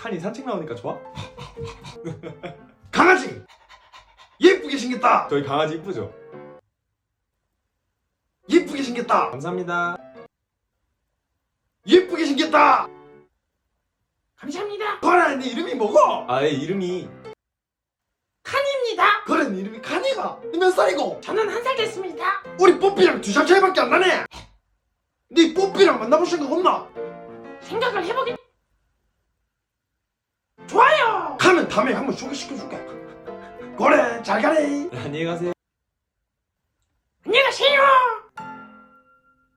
칸이 산책 나오니까 좋아? 강아지 예쁘게 생겼다. 저희 강아지 이쁘죠? 예쁘게 생겼다. 감사합니다. 예쁘게 생겼다. 감사합니다. 그래 네 이름이 뭐고? 아예 이름이 칸입니다. 그래 네 이름이 칸이가. 네 몇 살이고? 저는 1살 됐습니다. 우리 뽀삐랑 2살 차이밖에 안 나네. 네 뽀삐랑 만나볼 생각 없나? 생각을 해보긴. 좋아요. 가면 다음에 한번 소개시켜줄게. 그래 잘 가래. 안녕히 가세요.